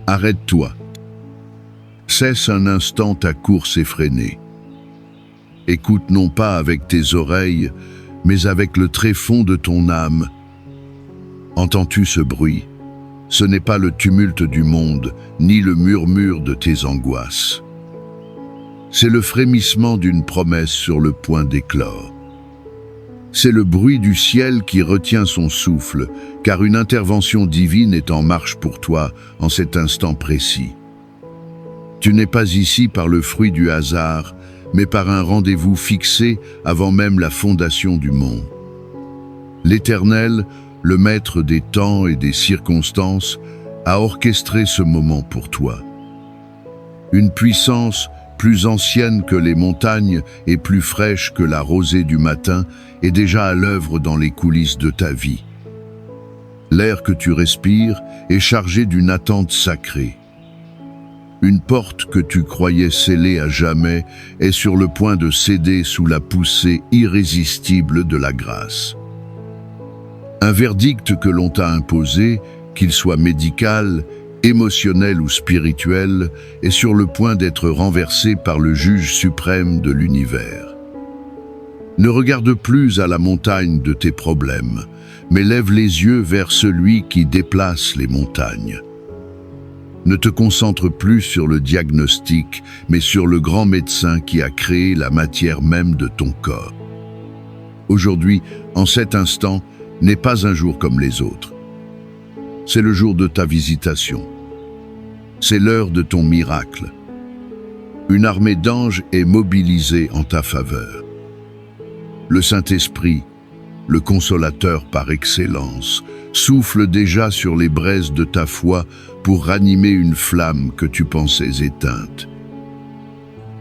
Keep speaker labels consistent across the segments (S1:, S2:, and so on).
S1: Arrête-toi. Cesse un instant ta course effrénée. Écoute non pas avec tes oreilles, mais avec le tréfonds de ton âme. Entends-tu ce bruit? Ce n'est pas le tumulte du monde, ni le murmure de tes angoisses. C'est le frémissement d'une promesse sur le point d'éclore. C'est le bruit du ciel qui retient son souffle, car une intervention divine est en marche pour toi en cet instant précis. Tu n'es pas ici par le fruit du hasard, mais par un rendez-vous fixé avant même la fondation du monde. L'Éternel, le maître des temps et des circonstances, a orchestré ce moment pour toi. Une puissance plus ancienne que les montagnes et plus fraîche que la rosée du matin est déjà à l'œuvre dans les coulisses de ta vie. L'air que tu respires est chargé d'une attente sacrée. Une porte que tu croyais scellée à jamais est sur le point de céder sous la poussée irrésistible de la grâce. Un verdict que l'on t'a imposé, qu'il soit médical, émotionnel ou spirituel, est sur le point d'être renversé par le juge suprême de l'univers. Ne regarde plus à la montagne de tes problèmes, mais lève les yeux vers celui qui déplace les montagnes. Ne te concentre plus sur le diagnostic, mais sur le grand médecin qui a créé la matière même de ton corps. Aujourd'hui, en cet instant, n'est pas un jour comme les autres. C'est le jour de ta visitation. C'est l'heure de ton miracle. Une armée d'anges est mobilisée en ta faveur. Le Saint-Esprit, le consolateur par excellence, souffle déjà sur les braises de ta foi pour ranimer une flamme que tu pensais éteinte.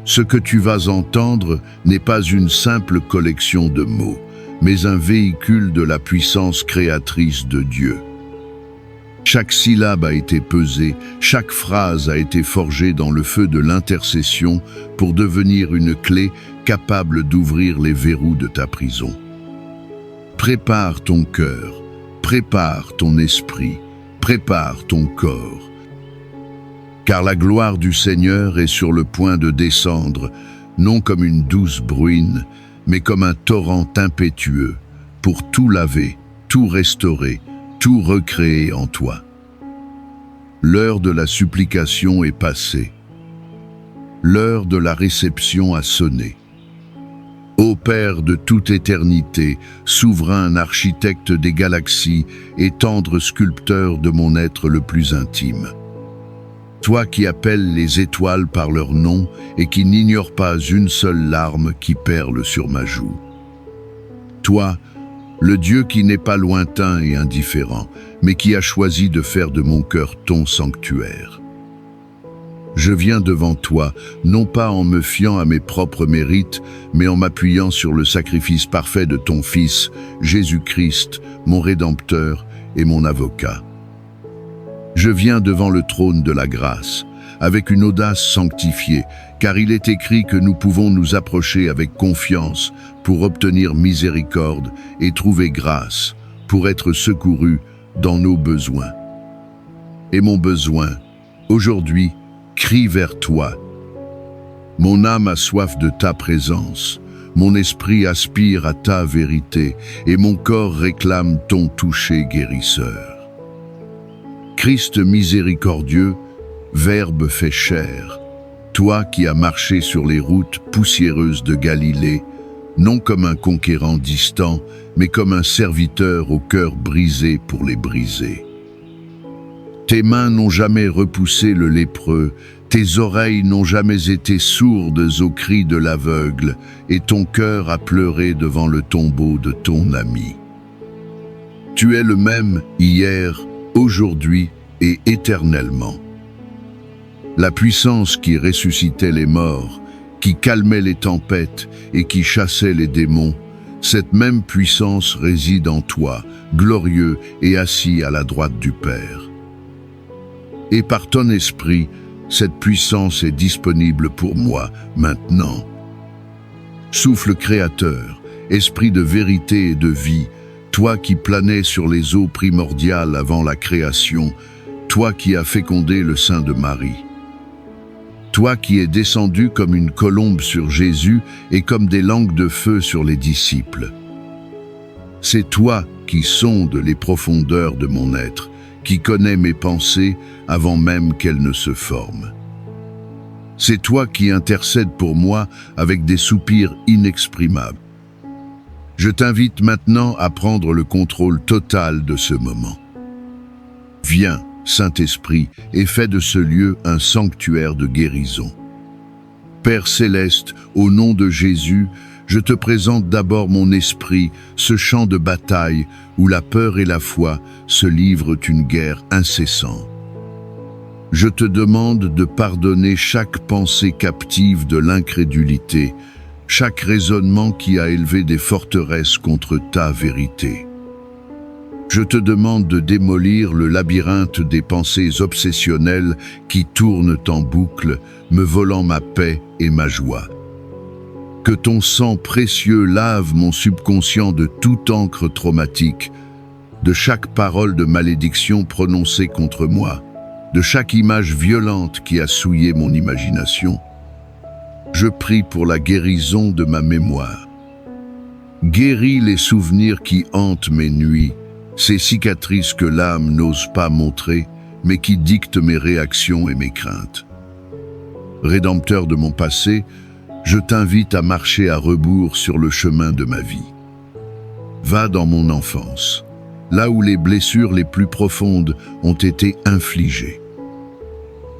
S1: Ce que tu vas entendre n'est pas une simple collection de mots, mais un véhicule de la puissance créatrice de Dieu. Chaque syllabe a été pesée, chaque phrase a été forgée dans le feu de l'intercession pour devenir une clé capable d'ouvrir les verrous de ta prison. Prépare ton cœur, prépare ton esprit, prépare ton corps. Car la gloire du Seigneur est sur le point de descendre, non comme une douce bruine, mais comme un torrent impétueux, pour tout laver, tout restaurer, tout recréer en toi. L'heure de la supplication est passée. L'heure de la réception a sonné. Ô Père de toute éternité, souverain architecte des galaxies et tendre sculpteur de mon être le plus intime. Toi qui appelles les étoiles par leur nom et qui n'ignores pas une seule larme qui perle sur ma joue. Toi, le Dieu qui n'est pas lointain et indifférent, mais qui a choisi de faire de mon cœur ton sanctuaire. Je viens devant toi, non pas en me fiant à mes propres mérites, mais en m'appuyant sur le sacrifice parfait de ton Fils, Jésus-Christ, mon Rédempteur et mon avocat. Je viens devant le trône de la grâce, avec une audace sanctifiée, car il est écrit que nous pouvons nous approcher avec confiance pour obtenir miséricorde et trouver grâce, pour être secourus dans nos besoins. Et mon besoin, aujourd'hui, crie vers toi. Mon âme a soif de ta présence, mon esprit aspire à ta vérité, et mon corps réclame ton toucher guérisseur. Christ miséricordieux, Verbe fait chair, toi qui as marché sur les routes poussiéreuses de Galilée, non comme un conquérant distant, mais comme un serviteur au cœur brisé pour les briser. Tes mains n'ont jamais repoussé le lépreux, tes oreilles n'ont jamais été sourdes aux cris de l'aveugle, et ton cœur a pleuré devant le tombeau de ton ami. Tu es le même hier, aujourd'hui et éternellement. La puissance qui ressuscitait les morts, qui calmait les tempêtes et qui chassait les démons, cette même puissance réside en toi, glorieux et assis à la droite du Père. Et par ton esprit, cette puissance est disponible pour moi maintenant. Souffle créateur, esprit de vérité et de vie, toi qui planais sur les eaux primordiales avant la création, toi qui as fécondé le sein de Marie. Toi qui es descendu comme une colombe sur Jésus et comme des langues de feu sur les disciples. C'est toi qui sondes les profondeurs de mon être, qui connais mes pensées avant même qu'elles ne se forment. C'est toi qui intercèdes pour moi avec des soupirs inexprimables. Je t'invite maintenant à prendre le contrôle total de ce moment. Viens, Saint-Esprit, et fais de ce lieu un sanctuaire de guérison. Père céleste, au nom de Jésus, je te présente d'abord mon esprit, ce champ de bataille où la peur et la foi se livrent une guerre incessante. Je te demande de pardonner chaque pensée captive de l'incrédulité, chaque raisonnement qui a élevé des forteresses contre ta vérité. Je te demande de démolir le labyrinthe des pensées obsessionnelles qui tournent en boucle, me volant ma paix et ma joie. Que ton sang précieux lave mon subconscient de toute encre traumatique, de chaque parole de malédiction prononcée contre moi, de chaque image violente qui a souillé mon imagination. Je prie pour la guérison de ma mémoire. Guéris les souvenirs qui hantent mes nuits, ces cicatrices que l'âme n'ose pas montrer, mais qui dictent mes réactions et mes craintes. Rédempteur de mon passé, je t'invite à marcher à rebours sur le chemin de ma vie. Va dans mon enfance, là où les blessures les plus profondes ont été infligées.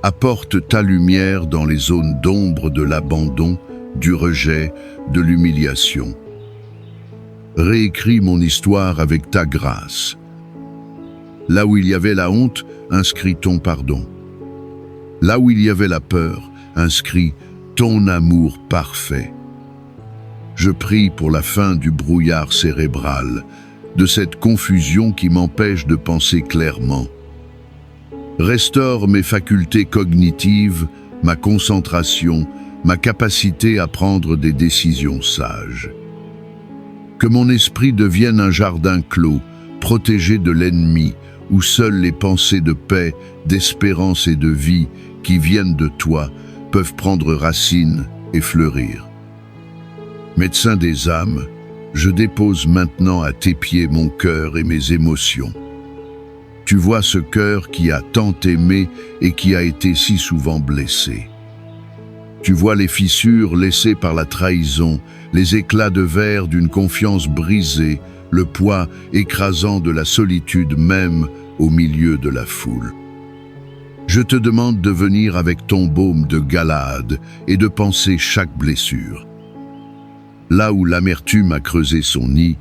S1: Apporte ta lumière dans les zones d'ombre de l'abandon, du rejet, de l'humiliation. Réécris mon histoire avec ta grâce. Là où il y avait la honte, inscris ton pardon. Là où il y avait la peur, inscris ton amour parfait. Je prie pour la fin du brouillard cérébral, de cette confusion qui m'empêche de penser clairement. Restaure mes facultés cognitives, ma concentration, ma capacité à prendre des décisions sages. Que mon esprit devienne un jardin clos, protégé de l'ennemi, où seules les pensées de paix, d'espérance et de vie qui viennent de toi peuvent prendre racine et fleurir. Médecin des âmes, je dépose maintenant à tes pieds mon cœur et mes émotions. Tu vois ce cœur qui a tant aimé et qui a été si souvent blessé. Tu vois les fissures laissées par la trahison, les éclats de verre d'une confiance brisée, le poids écrasant de la solitude même au milieu de la foule. Je te demande de venir avec ton baume de Galaad et de panser chaque blessure. Là où l'amertume a creusé son nid,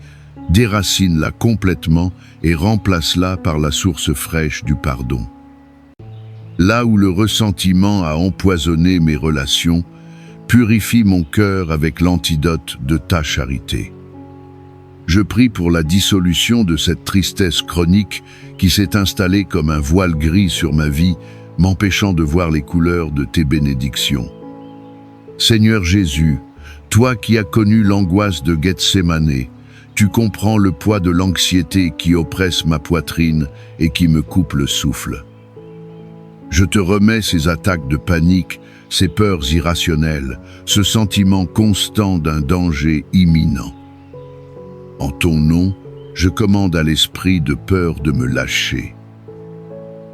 S1: déracine-la complètement et remplace-la par la source fraîche du pardon. Là où le ressentiment a empoisonné mes relations, purifie mon cœur avec l'antidote de ta charité. Je prie pour la dissolution de cette tristesse chronique qui s'est installée comme un voile gris sur ma vie, m'empêchant de voir les couleurs de tes bénédictions. Seigneur Jésus, toi qui as connu l'angoisse de Gethsémané, tu comprends le poids de l'anxiété qui oppresse ma poitrine et qui me coupe le souffle. Je te remets ces attaques de panique, ces peurs irrationnelles, ce sentiment constant d'un danger imminent. En ton nom, je commande à l'esprit de peur de me lâcher.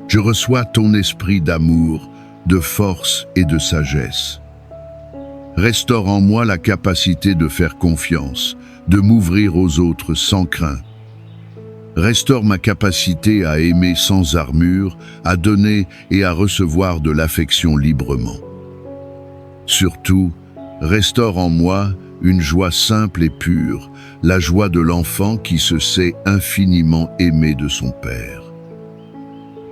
S1: Je reçois ton esprit d'amour, de force et de sagesse. Restaure en moi la capacité de faire confiance, de m'ouvrir aux autres sans crainte. Restaure ma capacité à aimer sans armure, à donner et à recevoir de l'affection librement. Surtout, restaure en moi une joie simple et pure, la joie de l'enfant qui se sait infiniment aimé de son Père.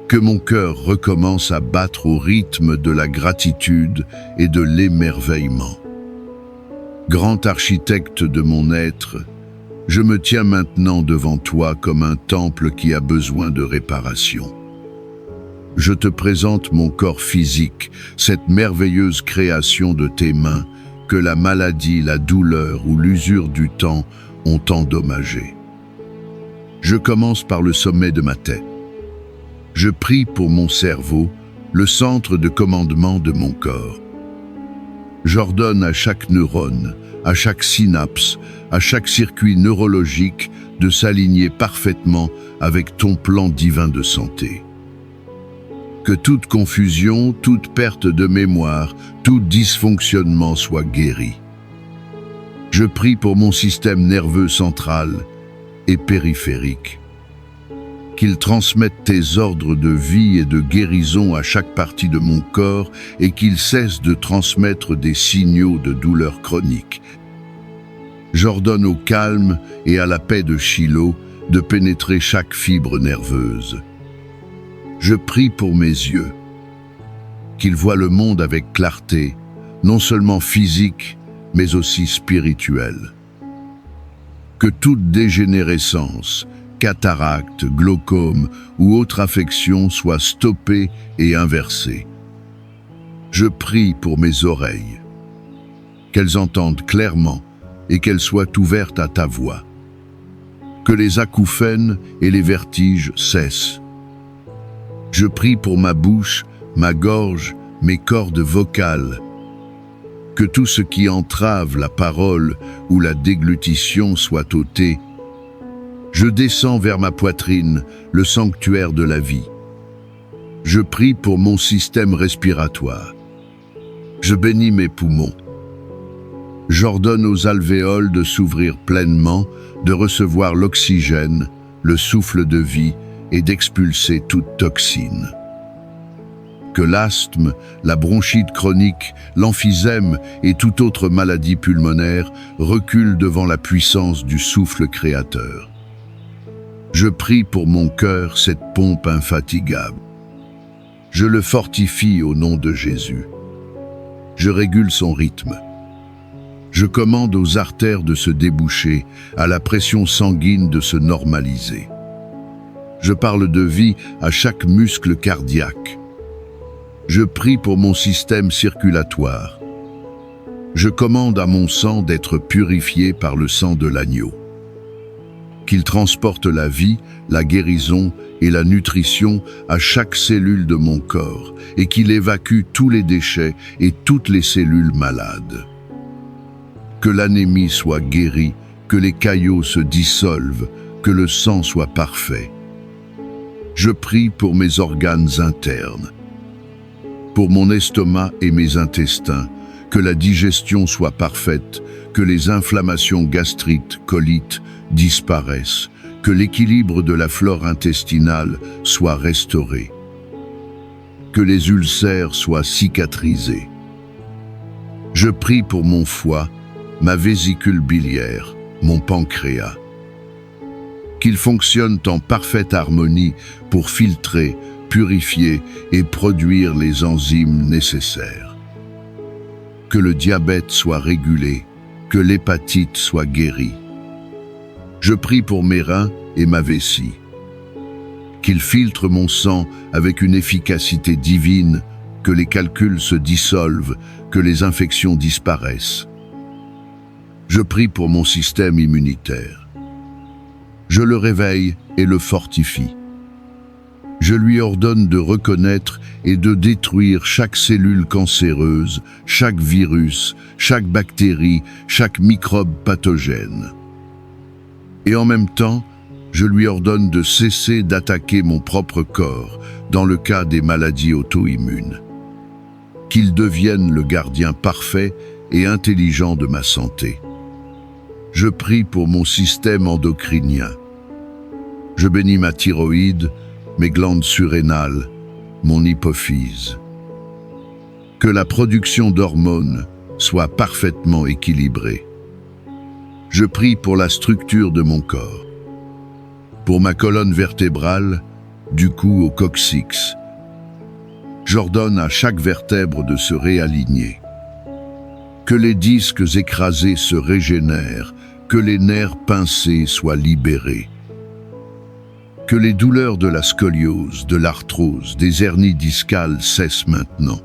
S1: Que mon cœur recommence à battre au rythme de la gratitude et de l'émerveillement. Grand architecte de mon être, je me tiens maintenant devant toi comme un temple qui a besoin de réparation. Je te présente mon corps physique, cette merveilleuse création de tes mains que la maladie, la douleur ou l'usure du temps ont endommagé. Je commence par le sommet de ma tête. Je prie pour mon cerveau, le centre de commandement de mon corps. J'ordonne à chaque neurone, à chaque synapse, à chaque circuit neurologique de s'aligner parfaitement avec ton plan divin de santé. Que toute confusion, toute perte de mémoire, tout dysfonctionnement soit guéri. Je prie pour mon système nerveux central et périphérique. Qu'il transmette tes ordres de vie et de guérison à chaque partie de mon corps et qu'il cesse de transmettre des signaux de douleur chronique. J'ordonne au calme et à la paix de Shiloh de pénétrer chaque fibre nerveuse. Je prie pour mes yeux, qu'ils voient le monde avec clarté, non seulement physique, mais aussi spirituelle. Que toute dégénérescence, cataracte, glaucome ou autre affection soit stoppée et inversée. Je prie pour mes oreilles, qu'elles entendent clairement et qu'elles soient ouvertes à ta voix. Que les acouphènes et les vertiges cessent. Je prie pour ma bouche, ma gorge, mes cordes vocales. Que tout ce qui entrave la parole ou la déglutition soit ôté. Je descends vers ma poitrine, le sanctuaire de la vie. Je prie pour mon système respiratoire. Je bénis mes poumons. J'ordonne aux alvéoles de s'ouvrir pleinement, de recevoir l'oxygène, le souffle de vie et d'expulser toute toxine. Que l'asthme, la bronchite chronique, l'emphysème et toute autre maladie pulmonaire reculent devant la puissance du souffle créateur. Je prie pour mon cœur, cette pompe infatigable. Je le fortifie au nom de Jésus. Je régule son rythme. Je commande aux artères de se déboucher, à la pression sanguine de se normaliser. Je parle de vie à chaque muscle cardiaque. Je prie pour mon système circulatoire. Je commande à mon sang d'être purifié par le sang de l'agneau. Qu'il transporte la vie, la guérison et la nutrition à chaque cellule de mon corps et qu'il évacue tous les déchets et toutes les cellules malades. Que l'anémie soit guérie, que les caillots se dissolvent, que le sang soit parfait. Je prie pour mes organes internes, pour mon estomac et mes intestins, que la digestion soit parfaite, que les inflammations gastriques, colites, disparaissent, que l'équilibre de la flore intestinale soit restauré, que les ulcères soient cicatrisés. Je prie pour mon foie, ma vésicule biliaire, mon pancréas, qu'ils fonctionnent en parfaite harmonie pour filtrer, purifier et produire les enzymes nécessaires. Que le diabète soit régulé, que l'hépatite soit guérie. Je prie pour mes reins et ma vessie. Qu'ils filtrent mon sang avec une efficacité divine, que les calculs se dissolvent, que les infections disparaissent. Je prie pour mon système immunitaire. Je le réveille et le fortifie. Je lui ordonne de reconnaître et de détruire chaque cellule cancéreuse, chaque virus, chaque bactérie, chaque microbe pathogène. Et en même temps, je lui ordonne de cesser d'attaquer mon propre corps dans le cas des maladies auto-immunes. Qu'il devienne le gardien parfait et intelligent de ma santé. Je prie pour mon système endocrinien. Je bénis ma thyroïde, mes glandes surrénales, mon hypophyse. Que la production d'hormones soit parfaitement équilibrée. Je prie pour la structure de mon corps, pour ma colonne vertébrale, du cou au coccyx. J'ordonne à chaque vertèbre de se réaligner. Que les disques écrasés se régénèrent, que les nerfs pincés soient libérés. Que les douleurs de la scoliose, de l'arthrose, des hernies discales cessent maintenant.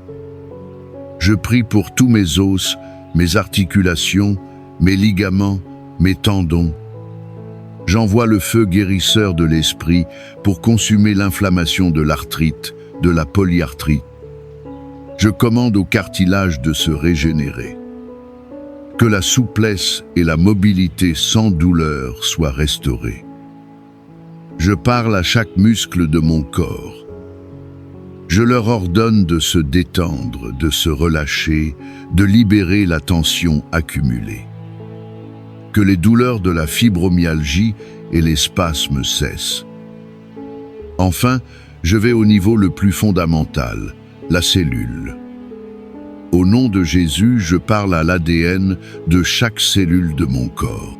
S1: Je prie pour tous mes os, mes articulations, mes ligaments, mes tendons. J'envoie le feu guérisseur de l'esprit pour consumer l'inflammation de l'arthrite, de la polyarthrite. Je commande au cartilage de se régénérer. Que la souplesse et la mobilité sans douleur soient restaurées. Je parle à chaque muscle de mon corps. Je leur ordonne de se détendre, de se relâcher, de libérer la tension accumulée. Que les douleurs de la fibromyalgie et les spasmes cessent. Enfin, je vais au niveau le plus fondamental, la cellule. Au nom de Jésus, je parle à l'ADN de chaque cellule de mon corps.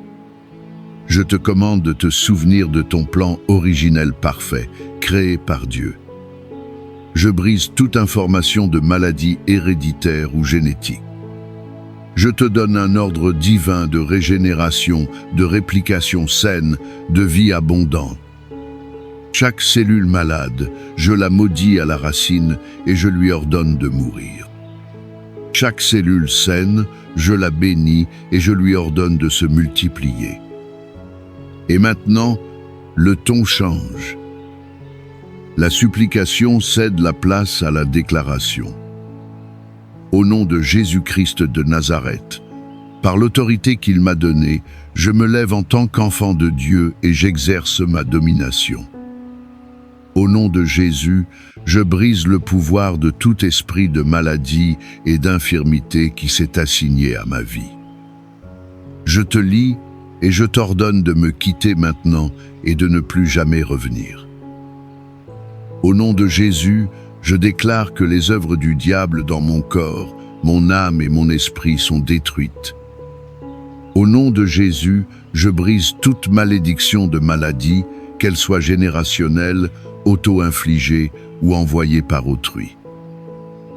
S1: Je te commande de te souvenir de ton plan originel parfait, créé par Dieu. Je brise toute information de maladie héréditaire ou génétique. Je te donne un ordre divin de régénération, de réplication saine, de vie abondante. Chaque cellule malade, je la maudis à la racine et je lui ordonne de mourir. Chaque cellule saine, je la bénis et je lui ordonne de se multiplier. Et maintenant, le ton change. La supplication cède la place à la déclaration. Au nom de Jésus-Christ de Nazareth, par l'autorité qu'il m'a donnée, je me lève en tant qu'enfant de Dieu et j'exerce ma domination. Au nom de Jésus, je brise le pouvoir de tout esprit de maladie et d'infirmité qui s'est assigné à ma vie. Je te lie et je t'ordonne de me quitter maintenant et de ne plus jamais revenir. Au nom de Jésus, je déclare que les œuvres du diable dans mon corps, mon âme et mon esprit sont détruites. Au nom de Jésus, je brise toute malédiction de maladie, qu'elle soit générationnelle, auto-infligée ou envoyée par autrui.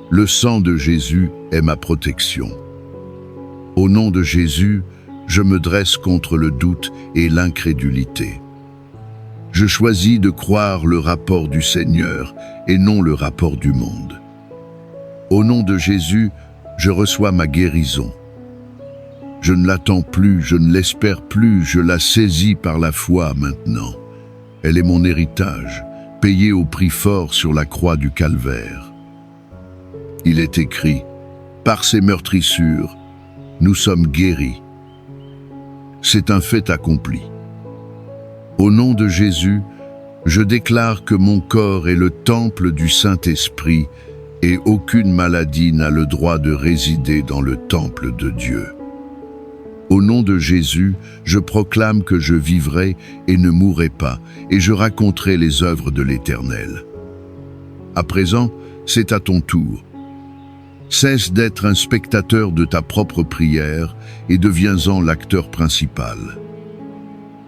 S1: Le sang de Jésus est ma protection. Au nom de Jésus, je me dresse contre le doute et l'incrédulité. Je choisis de croire le rapport du Seigneur et non le rapport du monde. Au nom de Jésus, je reçois ma guérison. Je ne l'attends plus, je ne l'espère plus, je la saisis par la foi maintenant. Elle est mon héritage, payé au prix fort sur la croix du Calvaire. Il est écrit, par ses meurtrissures, nous sommes guéris. C'est un fait accompli. Au nom de Jésus, je déclare que mon corps est le temple du Saint-Esprit et aucune maladie n'a le droit de résider dans le temple de Dieu. Au nom de Jésus, je proclame que je vivrai et ne mourrai pas, et je raconterai les œuvres de l'Éternel. À présent, c'est à ton tour. Cesse d'être un spectateur de ta propre prière et deviens-en l'acteur principal.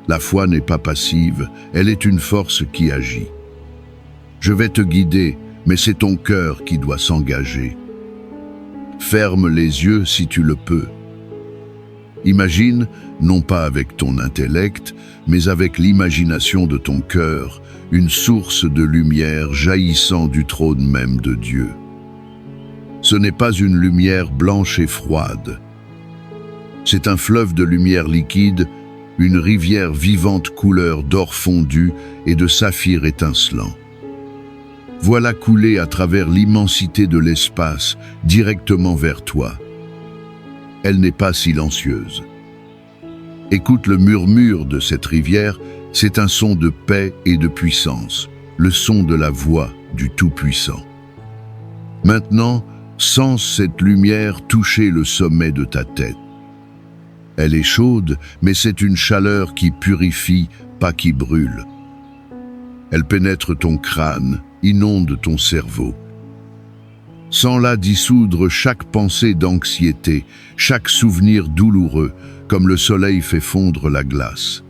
S1: La foi n'est pas passive, elle est une force qui agit. Je vais te guider, mais c'est ton cœur qui doit s'engager. Ferme les yeux si tu le peux. Imagine, non pas avec ton intellect, mais avec l'imagination de ton cœur, une source de lumière jaillissant du trône même de Dieu. Ce n'est pas une lumière blanche et froide. C'est un fleuve de lumière liquide, une rivière vivante couleur d'or fondu et de saphir étincelant. Voilà couler à travers l'immensité de l'espace, directement vers toi. Elle n'est pas silencieuse. Écoute le murmure de cette rivière, c'est un son de paix et de puissance, le son de la voix du Tout-Puissant. Maintenant, sens cette lumière toucher le sommet de ta tête. Elle est chaude, mais c'est une chaleur qui purifie, pas qui brûle. Elle pénètre ton crâne, inonde ton cerveau. Sens-la dissoudre chaque pensée d'anxiété, chaque souvenir douloureux, comme le soleil fait fondre la glace.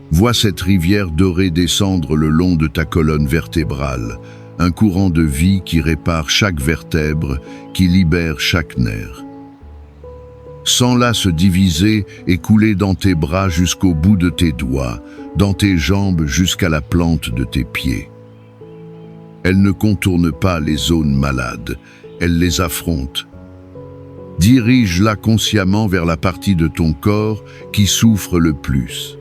S1: Vois cette rivière dorée descendre le long de ta colonne vertébrale, un courant de vie qui répare chaque vertèbre, qui libère chaque nerf. Sens-la se diviser et couler dans tes bras jusqu'au bout de tes doigts, dans tes jambes jusqu'à la plante de tes pieds. Elle ne contourne pas les zones malades, elle les affronte. Dirige-la consciemment vers la partie de ton corps qui souffre le plus.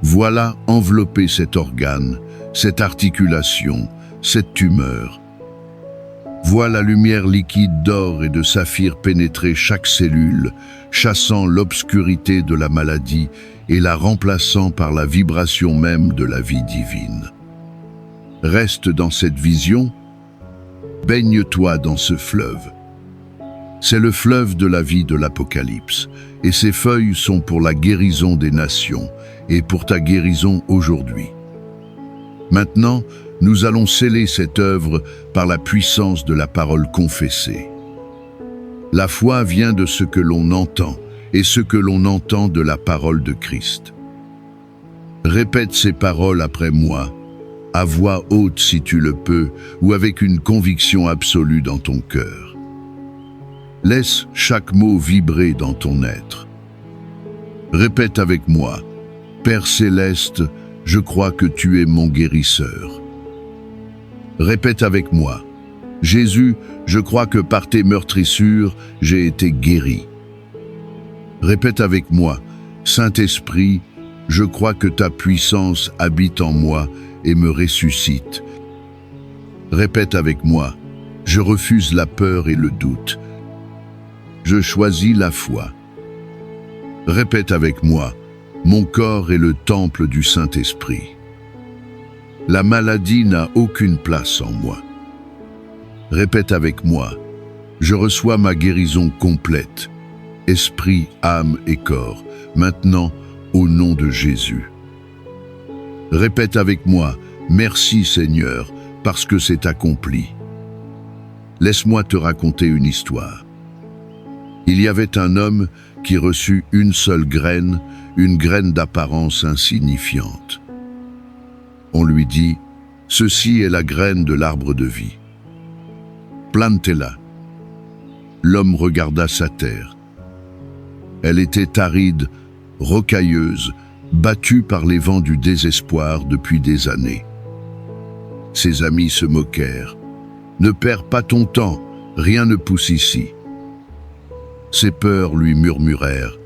S1: Voilà envelopper cet organe, cette articulation, cette tumeur. Vois la lumière liquide d'or et de saphir pénétrer chaque cellule, chassant l'obscurité de la maladie et la remplaçant par la vibration même de la vie divine. Reste dans cette vision, baigne-toi dans ce fleuve. C'est le fleuve de la vie de l'Apocalypse, et ses feuilles sont pour la guérison des nations et pour ta guérison aujourd'hui. Maintenant, nous allons sceller cette œuvre par la puissance de la parole confessée. La foi vient de ce que l'on entend, et ce que l'on entend de la parole de Christ. Répète ces paroles après moi, à voix haute si tu le peux, ou avec une conviction absolue dans ton cœur. Laisse chaque mot vibrer dans ton être. Répète avec moi, Père céleste, je crois que tu es mon guérisseur. Répète avec moi, Jésus, je crois que par tes meurtrissures, j'ai été guéri. Répète avec moi, Saint-Esprit, je crois que ta puissance habite en moi et me ressuscite. Répète avec moi, je refuse la peur et le doute. Je choisis la foi. Répète avec moi, mon corps est le temple du Saint-Esprit. La maladie n'a aucune place en moi. Répète avec moi, je reçois ma guérison complète, esprit, âme et corps, maintenant au nom de Jésus. Répète avec moi, merci Seigneur, parce que c'est accompli. Laisse-moi te raconter une histoire. Il y avait un homme qui reçut une seule graine, une graine d'apparence insignifiante. On lui dit, ceci est la graine de l'arbre de vie. Plantez-la. L'homme regarda sa terre. Elle était aride, rocailleuse, battue par les vents du désespoir depuis des années. Ses amis se moquèrent. Ne perds pas ton temps, rien ne pousse ici. Ses peurs lui murmurèrent.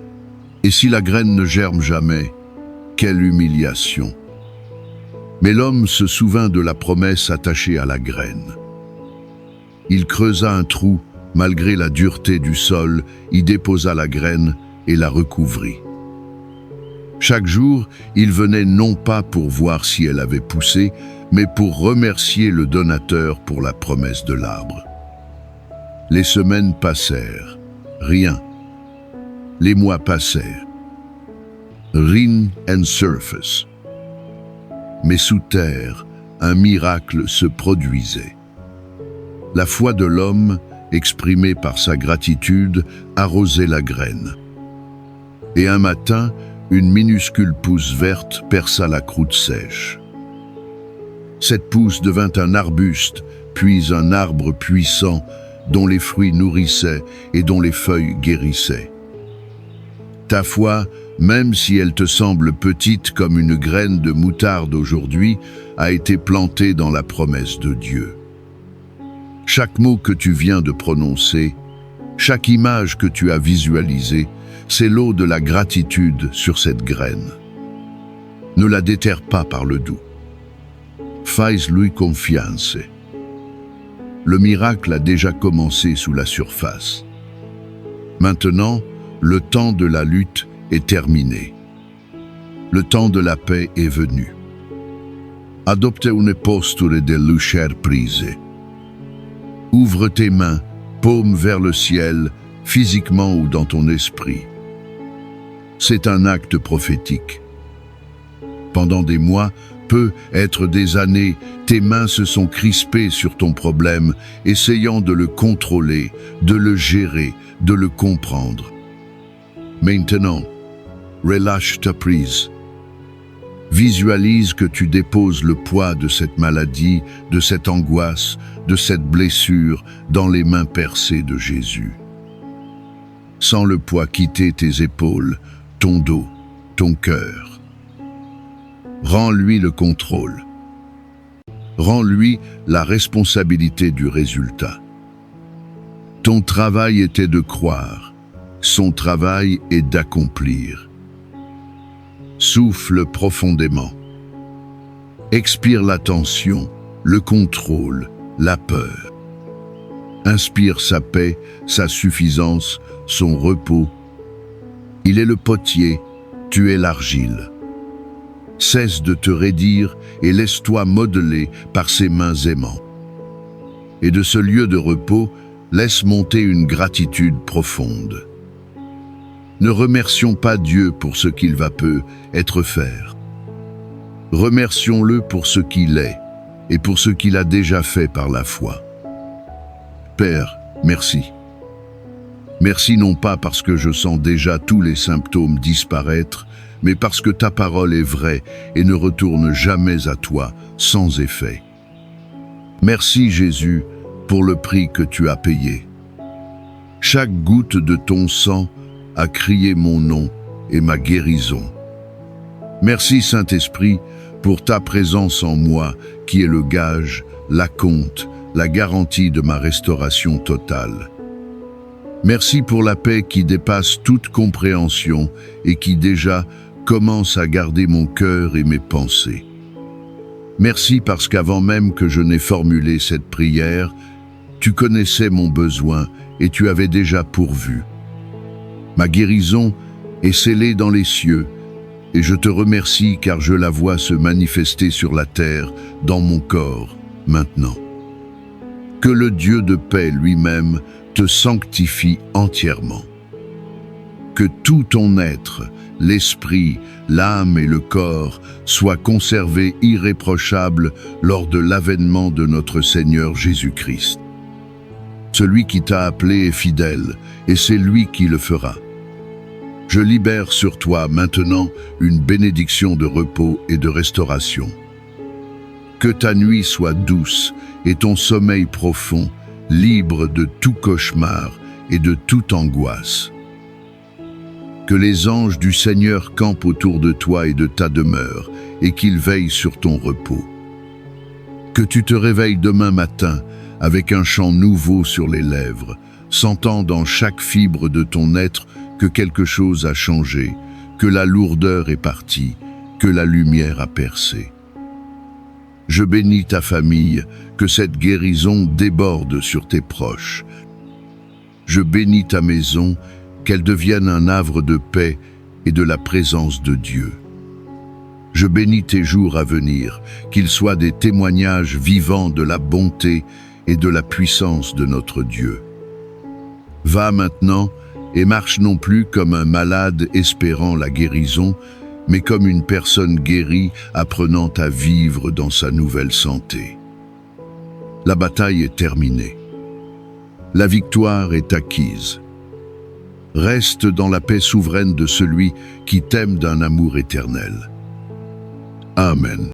S1: Et si la graine ne germe jamais, quelle humiliation! Mais l'homme se souvint de la promesse attachée à la graine. Il creusa un trou, malgré la dureté du sol, y déposa la graine et la recouvrit. Chaque jour, il venait non pas pour voir si elle avait poussé, mais pour remercier le donateur pour la promesse de l'arbre. Les semaines passèrent. Rien. Les mois passèrent. Ring and surface. Mais sous terre, un miracle se produisait. La foi de l'homme, exprimée par sa gratitude, arrosait la graine. Et un matin, une minuscule pousse verte perça la croûte sèche. Cette pousse devint un arbuste, puis un arbre puissant, dont les fruits nourrissaient et dont les feuilles guérissaient. Ta foi, même si elle te semble petite comme une graine de moutarde aujourd'hui, a été plantée dans la promesse de Dieu. Chaque mot que tu viens de prononcer, chaque image que tu as visualisée, c'est l'eau de la gratitude sur cette graine. Ne la déterre pas par le doux. Fais-lui confiance. Le miracle a déjà commencé sous la surface. Maintenant, le temps de la lutte est terminé. Le temps de la paix est venu. Adopte une posture de luce prise. Ouvre tes mains, paume vers le ciel, physiquement ou dans ton esprit. C'est un acte prophétique. Pendant des mois, peut-être des années, tes mains se sont crispées sur ton problème, essayant de le contrôler, de le gérer, de le comprendre. Maintenant, relâche ta prise. Visualise que tu déposes le poids de cette maladie, de cette angoisse, de cette blessure dans les mains percées de Jésus. Sens le poids quitter tes épaules, ton dos, ton cœur. Rends-lui le contrôle. Rends-lui la responsabilité du résultat. Ton travail était de croire, son travail est d'accomplir. Souffle profondément. Expire la tension, le contrôle, la peur. Inspire sa paix, sa suffisance, son repos. Il est le potier, tu es l'argile. Cesse de te raidir et laisse-toi modeler par ses mains aimantes. Et de ce lieu de repos, laisse monter une gratitude profonde. Ne remercions pas Dieu pour ce qu'il va peut être faire. Remercions-le pour ce qu'il est et pour ce qu'il a déjà fait par la foi. Père, merci. Merci non pas parce que je sens déjà tous les symptômes disparaître, mais parce que ta parole est vraie et ne retourne jamais à toi sans effet. Merci Jésus pour le prix que tu as payé. Chaque goutte de ton sang a crié mon nom et ma guérison. Merci Saint-Esprit pour ta présence en moi qui est le gage, l'acompte, la garantie de ma restauration totale. Merci pour la paix qui dépasse toute compréhension et qui déjà commence à garder mon cœur et mes pensées. Merci parce qu'avant même que je n'ai formulé cette prière, tu connaissais mon besoin et tu avais déjà pourvu. Ma guérison est scellée dans les cieux et je te remercie car je la vois se manifester sur la terre, dans mon corps, maintenant. Que le Dieu de paix lui-même te sanctifie entièrement. Que tout ton être, l'esprit, l'âme et le corps soient conservés irréprochables lors de l'avènement de notre Seigneur Jésus-Christ. Celui qui t'a appelé est fidèle, et c'est lui qui le fera. Je libère sur toi maintenant une bénédiction de repos et de restauration. Que ta nuit soit douce et ton sommeil profond, libre de tout cauchemar et de toute angoisse. Que les anges du Seigneur campent autour de toi et de ta demeure, et qu'ils veillent sur ton repos. Que tu te réveilles demain matin avec un chant nouveau sur les lèvres, sentant dans chaque fibre de ton être que quelque chose a changé, que la lourdeur est partie, que la lumière a percé. Je bénis ta famille, que cette guérison déborde sur tes proches. Je bénis ta maison, qu'elle devienne un havre de paix et de la présence de Dieu. Je bénis tes jours à venir, qu'ils soient des témoignages vivants de la bonté et de la puissance de notre Dieu. Va maintenant et marche non plus comme un malade espérant la guérison, mais comme une personne guérie apprenant à vivre dans sa nouvelle santé. La bataille est terminée. La victoire est acquise. Reste dans la paix souveraine de celui qui t'aime d'un amour éternel. Amen.